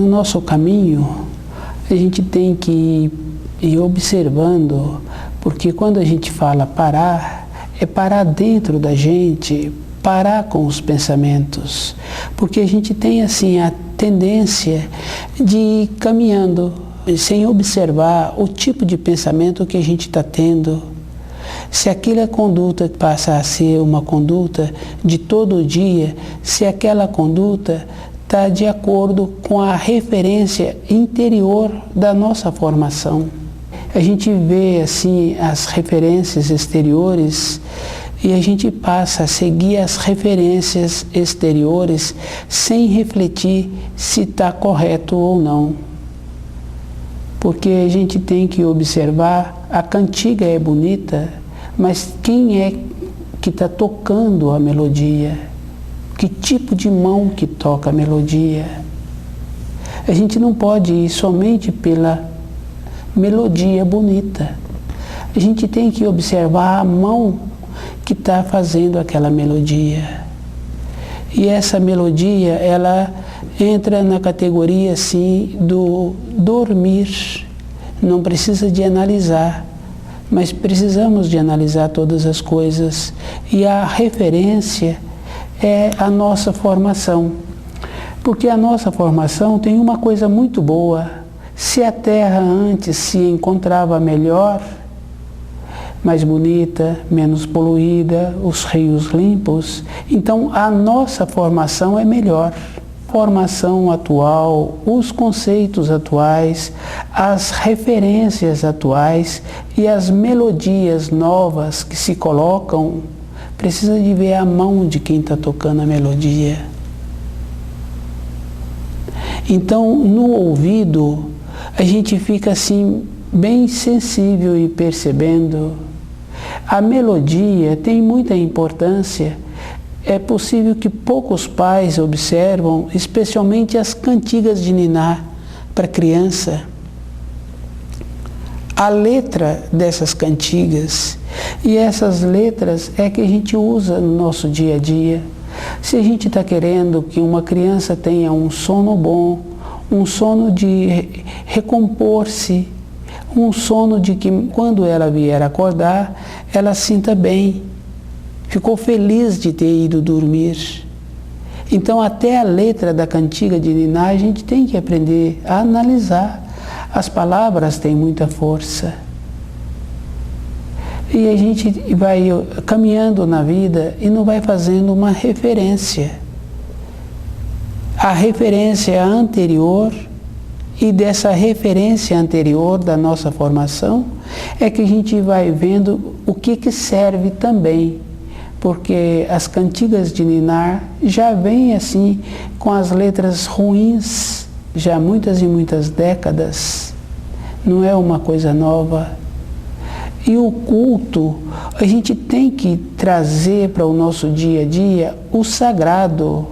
no nosso caminho, a gente tem que ir observando, porque quando a gente fala parar, é parar dentro da gente, parar com os pensamentos, porque a gente tem assim a tendência de ir caminhando sem observar o tipo de pensamento que a gente está tendo. Se aquela conduta passa a ser uma conduta de todo dia, se aquela conduta está de acordo com a referência interior da nossa formação. A gente vê assim as referências exteriores e a gente passa a seguir as referências exteriores sem refletir se está correto ou não. Porque a gente tem que observar, a cantiga é bonita, mas quem é que está tocando a melodia? Que tipo de mão que toca a melodia? A gente não pode ir somente pela melodia bonita. A gente tem que observar a mão que está fazendo aquela melodia. E essa melodia, ela entra na categoria, assim, do dormir. Não precisa de analisar, mas precisamos de analisar todas as coisas. E a referência é a nossa formação. Porque a nossa formação tem uma coisa muito boa. Se a Terra antes se encontrava melhor, mais bonita, menos poluída, os rios limpos, então a nossa formação é melhor. A formação atual, os conceitos atuais, as referências atuais e as melodias novas que se colocam, precisa de ver a mão de quem está tocando a melodia. Então, no ouvido, a gente fica assim, bem sensível e percebendo. A melodia tem muita importância. É possível que poucos pais observam, especialmente as cantigas de niná para criança. A letra dessas cantigas, e essas letras é que a gente usa no nosso dia a dia. Se a gente está querendo que uma criança tenha um sono bom, um sono de recompor-se, um sono de que quando ela vier acordar, ela sinta bem, ficou feliz de ter ido dormir. Então até a letra da cantiga de niná a gente tem que aprender a analisar. As palavras têm muita força. E a gente vai caminhando na vida e não vai fazendo uma referência. A referência anterior, e dessa referência anterior da nossa formação, é que a gente vai vendo o que serve também. Porque as cantigas de niná já vêm assim, com as letras ruins, já há muitas e muitas décadas. Não é uma coisa nova. E o culto, a gente tem que trazer para o nosso dia a dia o sagrado.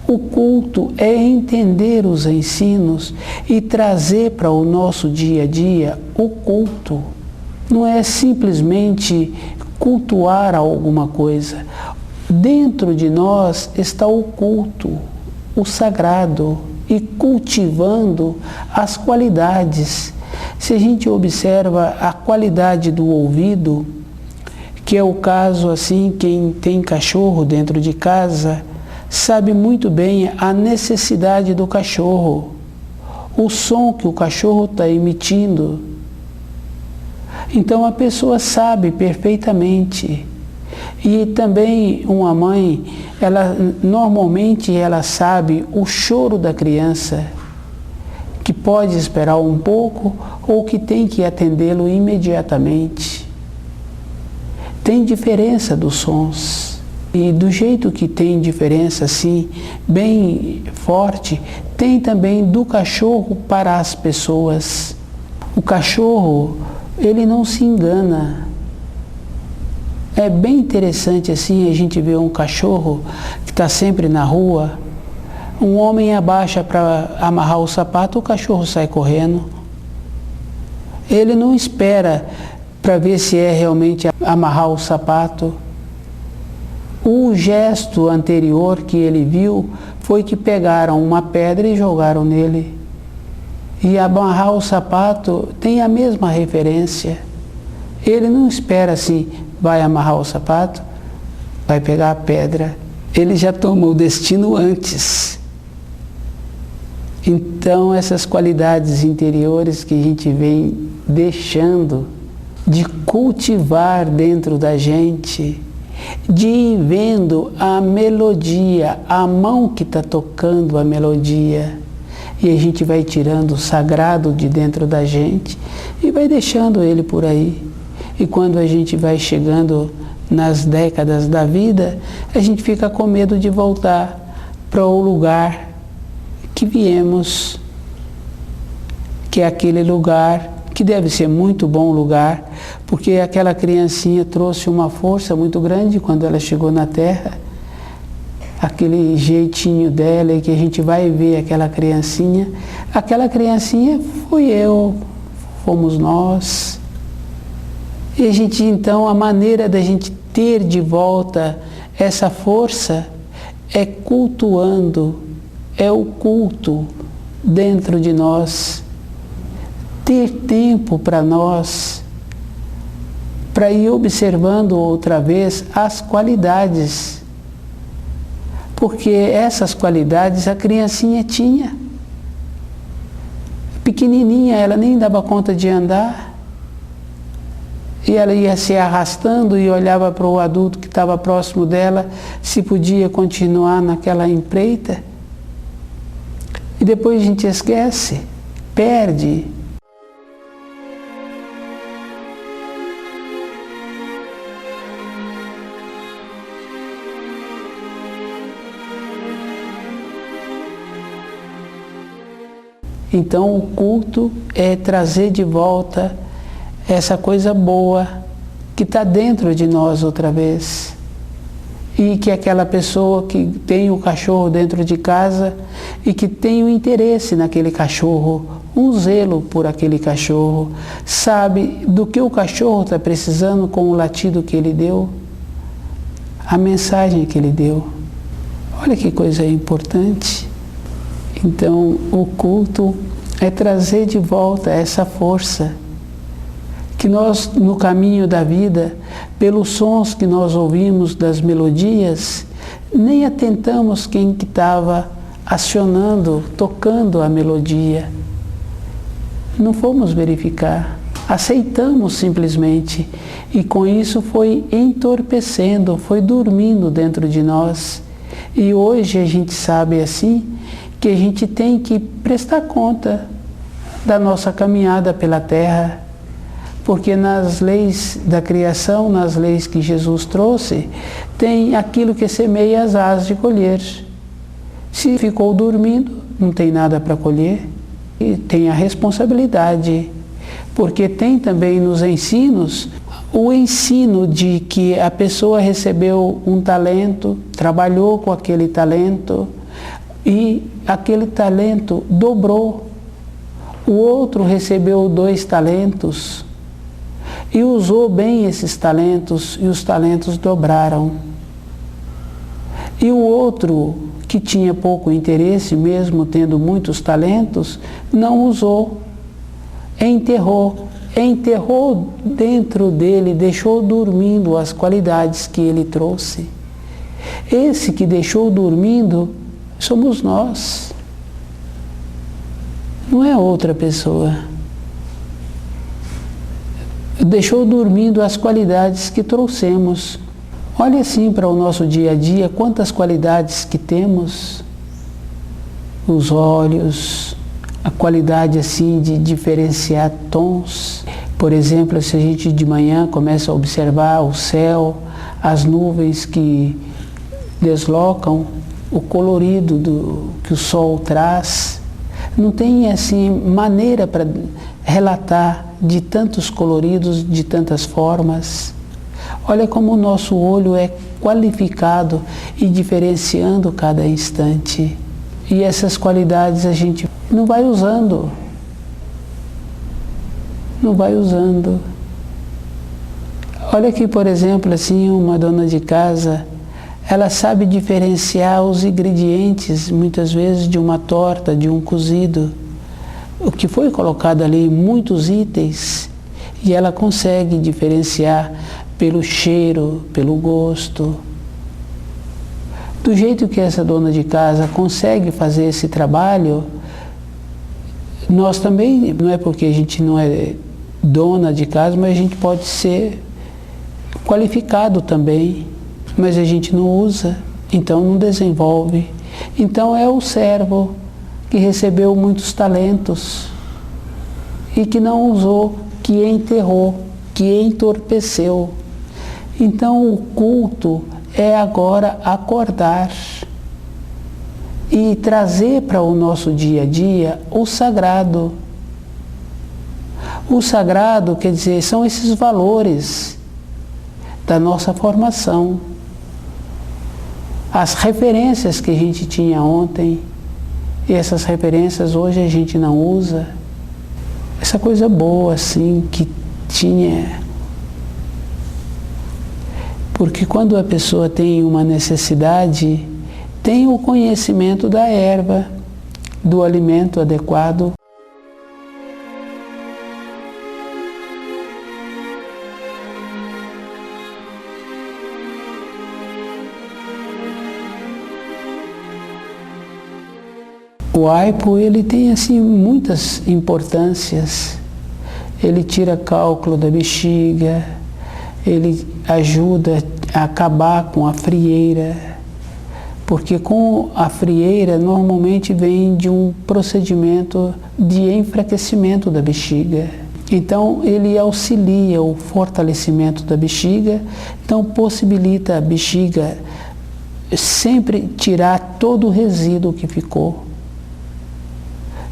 O culto é entender os ensinos e trazer para o nosso dia a dia o culto. Não é simplesmente cultuar alguma coisa. Dentro de nós está o culto, o sagrado, e cultivando as qualidades. Se a gente observa a qualidade do ouvido, que é o caso assim, quem tem cachorro dentro de casa, sabe muito bem a necessidade do cachorro, o som que o cachorro está emitindo. Então a pessoa sabe perfeitamente. E também uma mãe, normalmente ela sabe o choro da criança, que pode esperar um pouco ou que tem que atendê-lo imediatamente. Tem diferença dos sons. E do jeito que tem diferença assim, bem forte, tem também do cachorro para as pessoas. O cachorro, ele não se engana. É bem interessante assim a gente ver um cachorro que está sempre na rua, um homem abaixa para amarrar o sapato, o cachorro sai correndo. Ele não espera para ver se é realmente amarrar o sapato. O gesto anterior que ele viu foi que pegaram uma pedra e jogaram nele. E amarrar o sapato tem a mesma referência. Ele não espera assim, vai amarrar o sapato, vai pegar a pedra. Ele já tomou o destino antes. Então, essas qualidades interiores que a gente vem deixando de cultivar dentro da gente, de ir vendo a melodia, a mão que está tocando a melodia, e a gente vai tirando o sagrado de dentro da gente e vai deixando ele por aí. E quando a gente vai chegando nas décadas da vida, a gente fica com medo de voltar para o lugar que viemos, que é aquele lugar que deve ser muito bom lugar, porque aquela criancinha trouxe uma força muito grande quando ela chegou na Terra, aquele jeitinho dela, e que a gente vai ver aquela criancinha fui eu, fomos nós. E a gente, então, a maneira da gente ter de volta essa força é cultuando, é o culto dentro de nós. Ter tempo para nós, para ir observando outra vez as qualidades. Porque essas qualidades a criancinha tinha. Pequenininha, ela nem dava conta de andar. E ela ia se arrastando e olhava para o adulto que estava próximo dela, se podia continuar naquela empreita. E depois a gente esquece, perde. Então o culto é trazer de volta essa coisa boa que está dentro de nós outra vez. E que aquela pessoa que tem o cachorro dentro de casa e que tem o interesse naquele cachorro, um zelo por aquele cachorro, sabe do que o cachorro está precisando com o latido que ele deu, a mensagem que ele deu. Olha que coisa importante. Então, o culto é trazer de volta essa força que nós, no caminho da vida, pelos sons que nós ouvimos das melodias, nem atentamos quem que estava acionando, tocando a melodia. Não fomos verificar, aceitamos simplesmente, e com isso foi entorpecendo, foi dormindo dentro de nós. E hoje a gente sabe assim, que a gente tem que prestar conta da nossa caminhada pela Terra, porque nas leis da criação, nas leis que Jesus trouxe, tem aquilo que semeia as hás de colher. Se ficou dormindo, não tem nada para colher, e tem a responsabilidade, porque tem também nos ensinos o ensino de que a pessoa recebeu um talento, trabalhou com aquele talento, e aquele talento dobrou. O outro recebeu 2 talentos e usou bem esses talentos, e os talentos dobraram. E o outro, que tinha pouco interesse, mesmo tendo muitos talentos, não usou, enterrou dentro dele, deixou dormindo as qualidades que ele trouxe. Esse que deixou dormindo somos nós, não é outra pessoa. Deixou dormindo as qualidades que trouxemos. Olhe assim para o nosso dia a dia, quantas qualidades que temos. Os olhos, a qualidade assim de diferenciar tons. Por exemplo, se a gente de manhã começa a observar o céu, as nuvens que deslocam, o colorido que o sol traz, não tem assim maneira para relatar de tantos coloridos, de tantas formas. Olha como o nosso olho é qualificado e diferenciando cada instante. E essas qualidades a gente não vai usando. Não vai usando. Olha aqui, por exemplo, assim, uma dona de casa, ela sabe diferenciar os ingredientes, muitas vezes, de uma torta, de um cozido. O que foi colocado ali, muitos itens, e ela consegue diferenciar pelo cheiro, pelo gosto. Do jeito que essa dona de casa consegue fazer esse trabalho, nós também, não é porque a gente não é dona de casa, mas a gente pode ser qualificado também, mas a gente não usa, então não desenvolve. Então é o servo que recebeu muitos talentos e que não usou, que enterrou, que entorpeceu. Então o culto é agora acordar e trazer para o nosso dia a dia o sagrado. O sagrado, quer dizer, são esses valores da nossa formação. As referências que a gente tinha ontem, e essas referências hoje a gente não usa. Essa coisa boa, assim, que tinha. Porque quando a pessoa tem uma necessidade, tem o conhecimento da erva, do alimento adequado. O aipo, ele tem assim muitas importâncias. Ele tira cálculo da bexiga, ele ajuda a acabar com a frieira, porque com a frieira normalmente vem de um procedimento de enfraquecimento da bexiga. Então ele auxilia o fortalecimento da bexiga, então possibilita a bexiga sempre tirar todo o resíduo que ficou.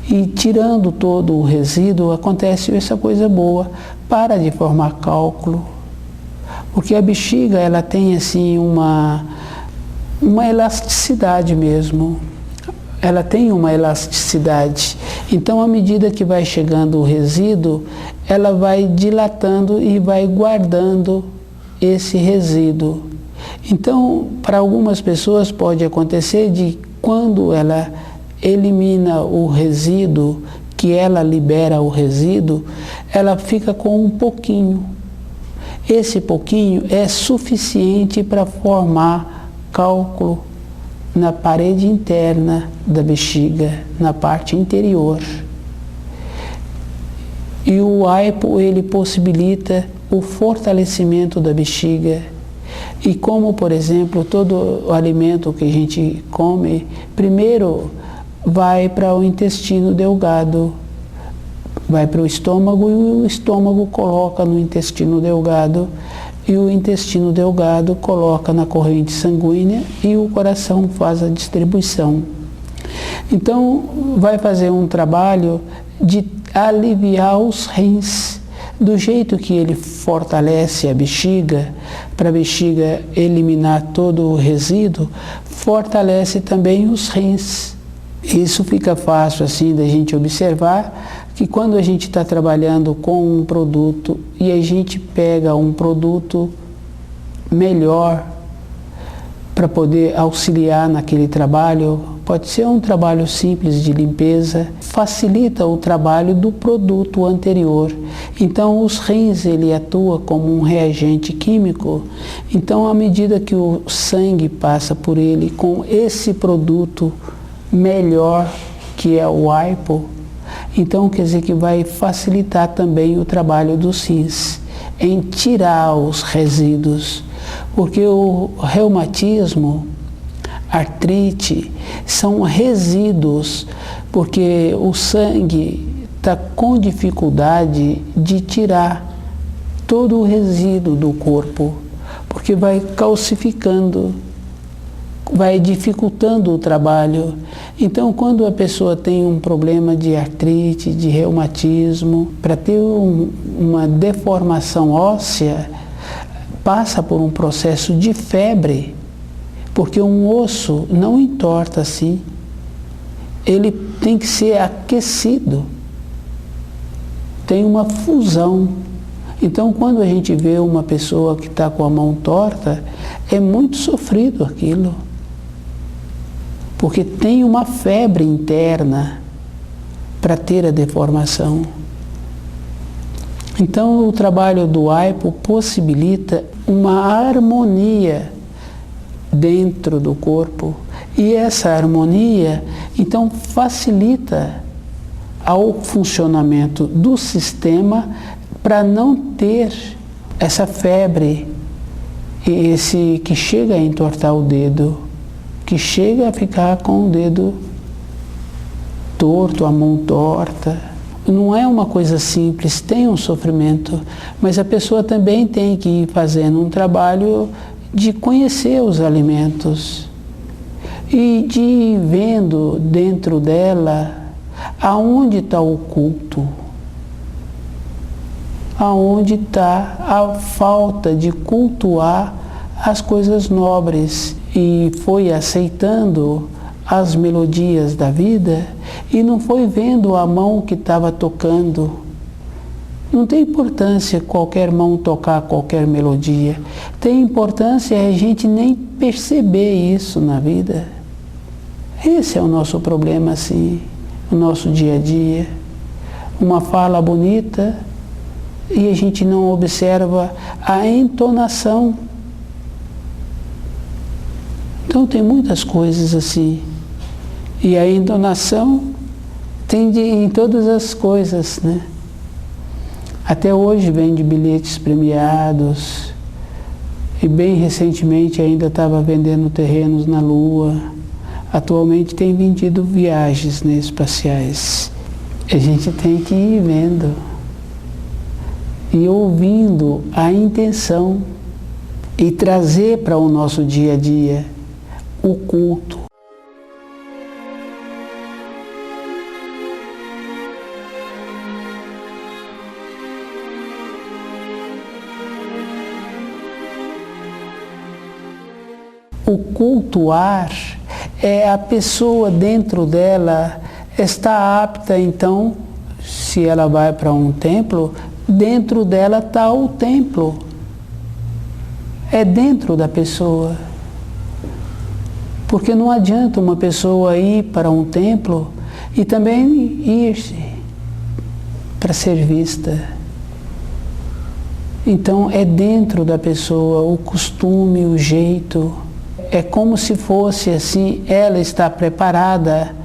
E tirando todo o resíduo, acontece essa coisa boa, para de formar cálculo. Porque a bexiga, ela tem assim uma elasticidade mesmo. Ela tem uma elasticidade. Então, à medida que vai chegando o resíduo, ela vai dilatando e vai guardando esse resíduo. Então, para algumas pessoas pode acontecer de quando ela elimina o resíduo, que ela libera o resíduo, ela fica com um pouquinho. Esse pouquinho é suficiente para formar cálculo na parede interna da bexiga, na parte interior. E o aipo, ele possibilita o fortalecimento da bexiga. E como, por exemplo, todo o alimento que a gente come, primeiro vai para o intestino delgado, vai para o estômago e o estômago coloca no intestino delgado e o intestino delgado coloca na corrente sanguínea e o coração faz a distribuição. Então vai fazer um trabalho de aliviar os rins, do jeito que ele fortalece a bexiga, para a bexiga eliminar todo o resíduo, fortalece também os rins. Isso fica fácil assim da gente observar que quando a gente está trabalhando com um produto e a gente pega um produto melhor para poder auxiliar naquele trabalho, pode ser um trabalho simples de limpeza, facilita o trabalho do produto anterior. Então os rins, ele atua como um reagente químico, então à medida que o sangue passa por ele com esse produto melhor, que é o aipo, então quer dizer que vai facilitar também o trabalho dos rins, em tirar os resíduos, porque o reumatismo, artrite, são resíduos, porque o sangue está com dificuldade de tirar todo o resíduo do corpo, porque vai calcificando, vai dificultando o trabalho. Então, quando a pessoa tem um problema de artrite, de reumatismo, para ter uma deformação óssea, passa por um processo de febre, porque um osso não entorta assim. Ele tem que ser aquecido. Tem uma fusão. Então, quando a gente vê uma pessoa que está com a mão torta, é muito sofrido aquilo, porque tem uma febre interna para ter a deformação. Então o trabalho do AIPO possibilita uma harmonia dentro do corpo, e essa harmonia então facilita ao funcionamento do sistema para não ter essa febre, esse que chega a entortar o dedo, que chega a ficar com o dedo torto, a mão torta. Não é uma coisa simples, tem um sofrimento, mas a pessoa também tem que ir fazendo um trabalho de conhecer os alimentos e de ir vendo dentro dela aonde está o culto, aonde está a falta de cultuar as coisas nobres, e foi aceitando as melodias da vida e não foi vendo a mão que estava tocando. Não tem importância qualquer mão tocar qualquer melodia. Tem importância a gente nem perceber isso na vida. Esse é o nosso problema, assim, o nosso dia a dia. Uma fala bonita e a gente não observa a entonação. Então tem muitas coisas assim. E a entonação tem em todas as coisas, né? Até hoje vende bilhetes premiados, e bem recentemente ainda estava vendendo terrenos na Lua. Atualmente tem vendido viagens, né, espaciais. A gente tem que ir vendo e ouvindo a intenção e trazer para o nosso dia a dia o culto. O cultuar é a pessoa dentro dela está apta, então, se ela vai para um templo, dentro dela está o templo. É dentro da pessoa. Porque não adianta uma pessoa ir para um templo e também ir para ser vista. Então é dentro da pessoa o costume, o jeito. É como se fosse assim, ela está preparada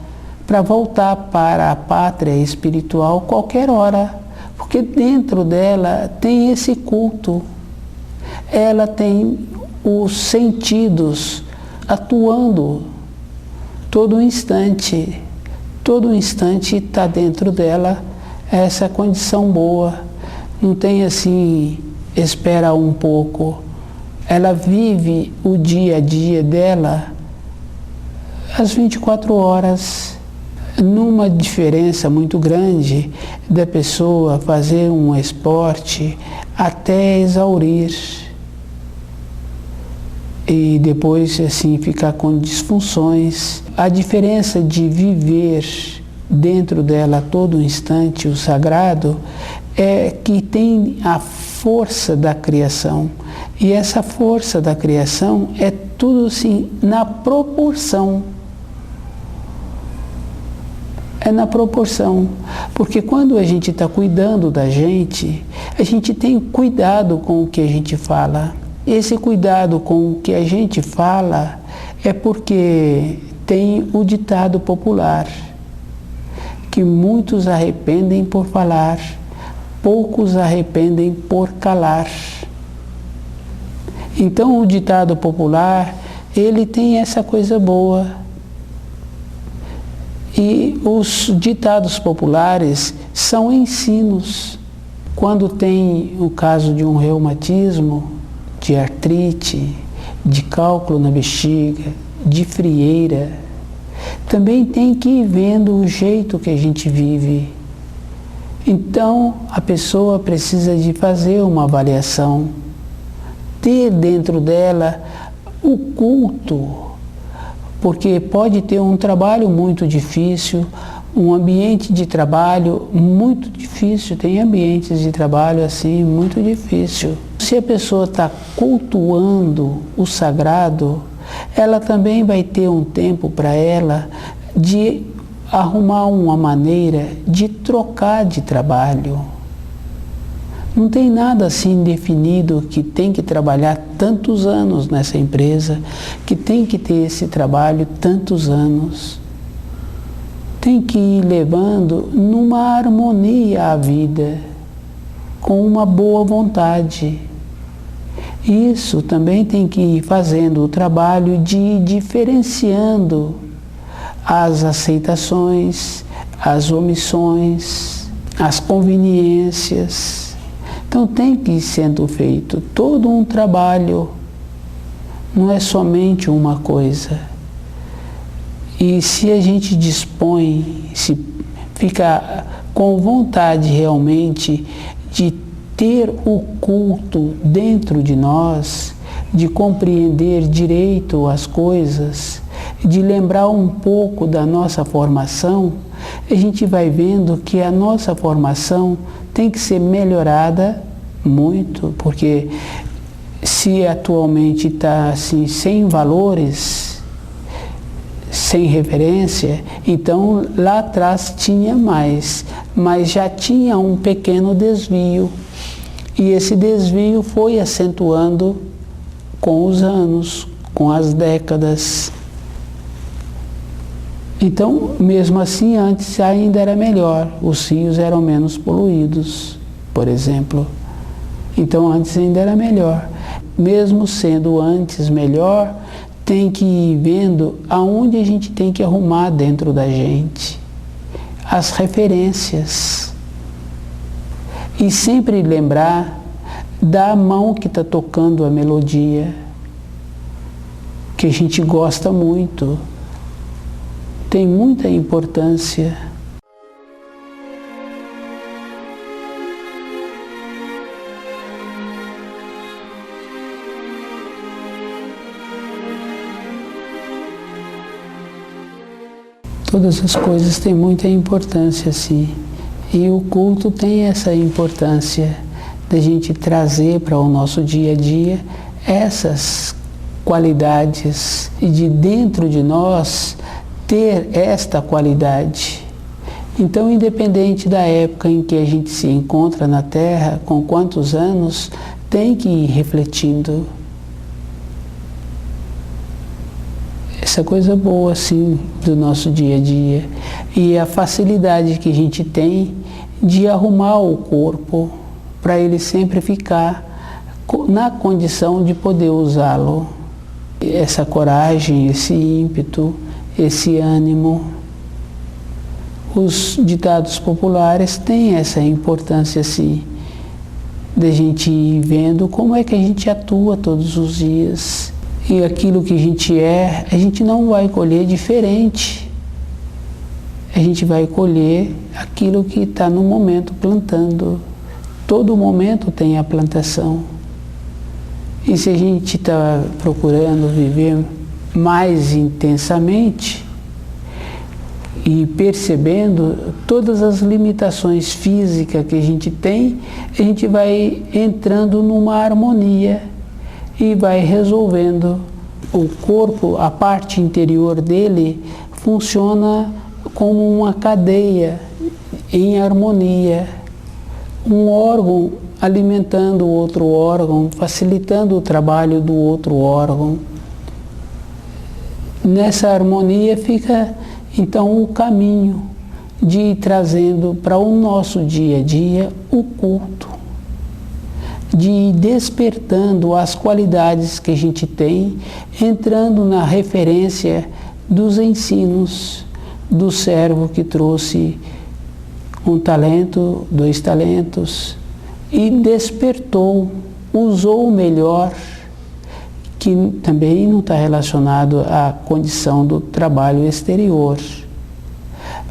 para voltar para a pátria espiritual qualquer hora, porque dentro dela tem esse culto. Ela tem os sentidos atuando todo instante está dentro dela essa condição boa. Não tem assim, espera um pouco. Ela vive o dia a dia dela às 24 horas, numa diferença muito grande da pessoa fazer um esporte até exaurir e depois assim ficar com disfunções. A diferença de viver dentro dela a todo instante o sagrado é que tem a força da criação. E essa força da criação é tudo assim, na proporção. É na proporção. Porque quando a gente está cuidando da gente, a gente tem cuidado com o que a gente fala. Esse cuidado com o que a gente fala é porque tem o ditado popular, que muitos arrependem por falar, poucos arrependem por calar. Então o ditado popular, ele tem essa coisa boa. E os ditados populares são ensinos. Quando tem o caso de um reumatismo, de artrite, de cálculo na bexiga, de frieira, também tem que ir vendo o jeito que a gente vive. Então a pessoa precisa de fazer uma avaliação, ter dentro dela o culto, porque pode ter um trabalho muito difícil, um ambiente de trabalho muito difícil, difícil, tem ambientes de trabalho assim muito difícil. Se a pessoa está cultuando o sagrado, ela também vai ter um tempo para ela de arrumar uma maneira de trocar de trabalho. Não tem nada assim definido que tem que trabalhar tantos anos nessa empresa, que tem que ter esse trabalho tantos anos. Tem que ir levando numa harmonia a vida, com uma boa vontade. Isso também tem que ir fazendo o trabalho de ir diferenciando as aceitações, as omissões, as conveniências. Então tem que ir sendo feito todo um trabalho, não é somente uma coisa. E se a gente dispõe, se fica com vontade realmente de ter o culto dentro de nós, de compreender direito as coisas, de lembrar um pouco da nossa formação, a gente vai vendo que a nossa formação tem que ser melhorada muito, porque se atualmente está assim, sem valores, sem referência, então lá atrás tinha mais, mas já tinha um pequeno desvio. E esse desvio foi acentuando com os anos, com as décadas. Então, mesmo assim, antes ainda era melhor, os rios eram menos poluídos, por exemplo. Então, antes ainda era melhor. Mesmo sendo antes melhor, tem que ir vendo aonde a gente tem que arrumar dentro da gente as referências. E sempre lembrar da mão que está tocando a melodia, que a gente gosta muito. Tem muita importância. Todas as coisas têm muita importância, sim. E o culto tem essa importância de a gente trazer para o nosso dia a dia essas qualidades e de dentro de nós ter esta qualidade. Então, independente da época em que a gente se encontra na Terra, com quantos anos, tem que ir refletindo essa coisa boa, assim, do nosso dia a dia. E a facilidade que a gente tem de arrumar o corpo para ele sempre ficar na condição de poder usá-lo. Essa coragem, esse ímpeto, esse ânimo. Os ditados populares têm essa importância, assim, de a gente ir vendo como é que a gente atua todos os dias. E aquilo que a gente não vai colher diferente. A gente vai colher aquilo que está no momento plantando. Todo momento tem a plantação. E se a gente está procurando viver mais intensamente e percebendo todas as limitações físicas que a gente tem, a gente vai entrando numa harmonia e vai resolvendo. O corpo, a parte interior dele, funciona como uma cadeia em harmonia. Um órgão alimentando o outro órgão, facilitando o trabalho do outro órgão. Nessa harmonia fica, então, o caminho de ir trazendo para o nosso dia a dia o culto, de ir despertando as qualidades que a gente tem, entrando na referência dos ensinos do servo que trouxe um talento, 2 talentos, e despertou, usou o melhor, que também não está relacionado à condição do trabalho exterior,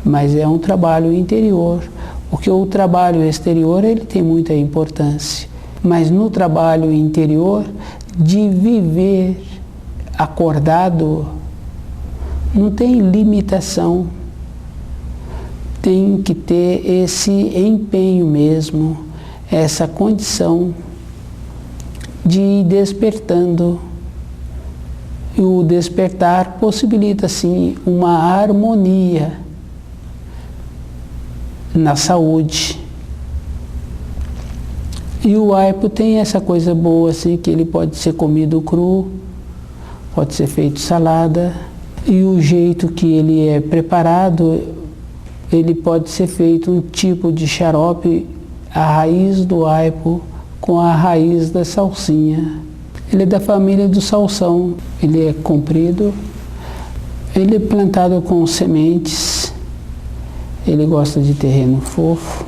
mas é um trabalho interior, porque o trabalho exterior ele tem muita importância, mas no trabalho interior, de viver acordado, não tem limitação. tem que ter esse empenho mesmo, essa condição de ir despertando. E o despertar possibilita, assim, uma harmonia na saúde. E o aipo tem essa coisa boa, assim, que ele pode ser comido cru, pode ser feito salada, e o jeito que ele é preparado, ele pode ser feito um tipo de xarope, a raiz do aipo com a raiz da salsinha. Ele é da família do salsão, ele é comprido, ele é plantado com sementes, ele gosta de terreno fofo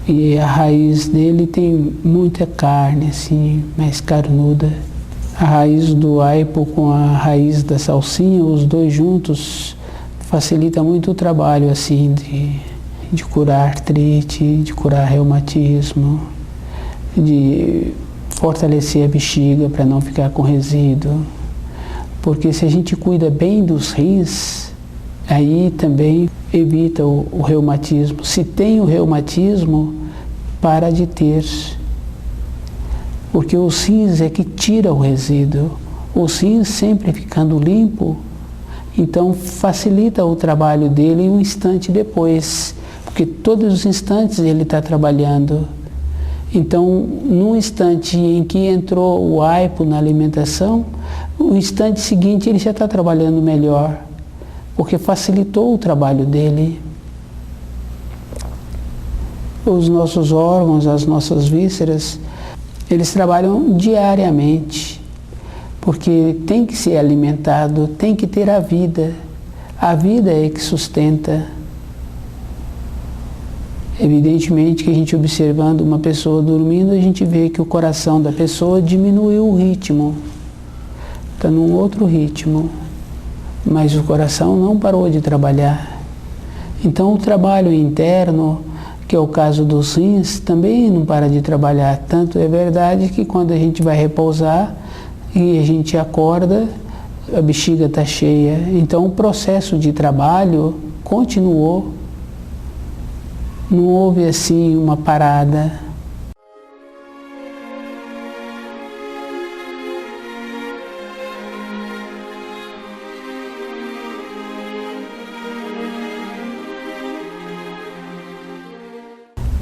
e a raiz dele tem muita carne, assim, mais carnuda. A raiz do aipo com a raiz da salsinha, os dois juntos, facilita muito o trabalho, assim, de curar artrite, de curar reumatismo, de fortalecer a bexiga para não ficar com resíduo. Porque se a gente cuida bem dos rins, aí também evita o reumatismo. Se tem o reumatismo, para de ter. Porque os rins é que tira o resíduo. Os rins sempre ficando limpo, então facilita o trabalho dele um instante depois. Porque todos os instantes ele está trabalhando. Então, no instante em que entrou o aipo na alimentação, no instante seguinte ele já está trabalhando melhor, porque facilitou o trabalho dele. Os nossos órgãos, as nossas vísceras, eles trabalham diariamente, porque tem que ser alimentado, tem que ter a vida. A vida é que sustenta. Evidentemente que a gente observando uma pessoa dormindo, a gente vê que o coração da pessoa diminuiu o ritmo, está num outro ritmo, mas o coração não parou de trabalhar. Então o trabalho interno, que é o caso dos rins, também não para de trabalhar. Tanto é verdade que quando a gente vai repousar e a gente acorda, a bexiga está cheia. Então o processo de trabalho continuou. Não houve assim uma parada.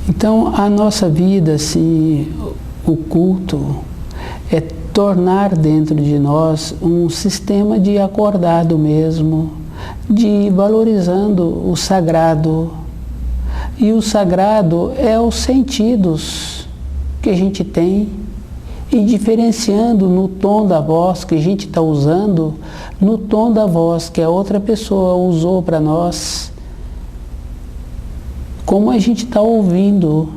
Então a nossa vida, assim, o culto é tornar dentro de nós um sistema de acordado mesmo, de ir valorizando o sagrado. E o sagrado é os sentidos que a gente tem, e diferenciando no tom da voz que a gente está usando, no tom da voz que a outra pessoa usou para nós, como a gente está ouvindo,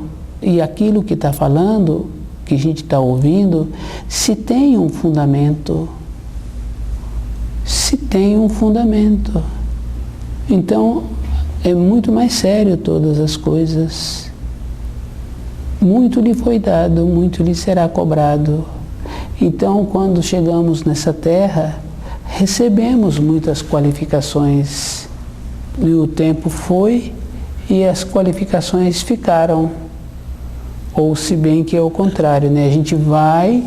e aquilo que está falando, que a gente está ouvindo, se tem um fundamento. Se tem um fundamento. Então, é muito mais sério todas as coisas. Muito lhe foi dado, muito lhe será cobrado. Então, quando chegamos nessa terra, recebemos muitas qualificações. E o tempo foi e as qualificações ficaram. Ou se bem que é o contrário, né? A gente vai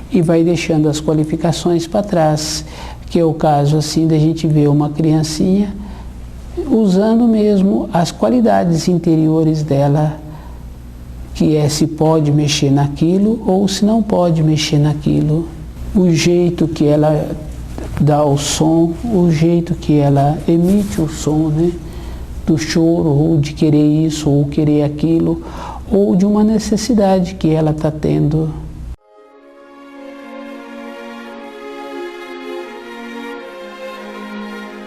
e vai deixando as qualificações para trás. Que é o caso assim da gente ver uma criancinha usando mesmo as qualidades interiores dela, que é se pode mexer naquilo ou se não pode mexer naquilo. O jeito que ela dá o som, o jeito que ela emite o som, né? Do choro, ou de querer isso, ou querer aquilo, ou de uma necessidade que ela está tendo.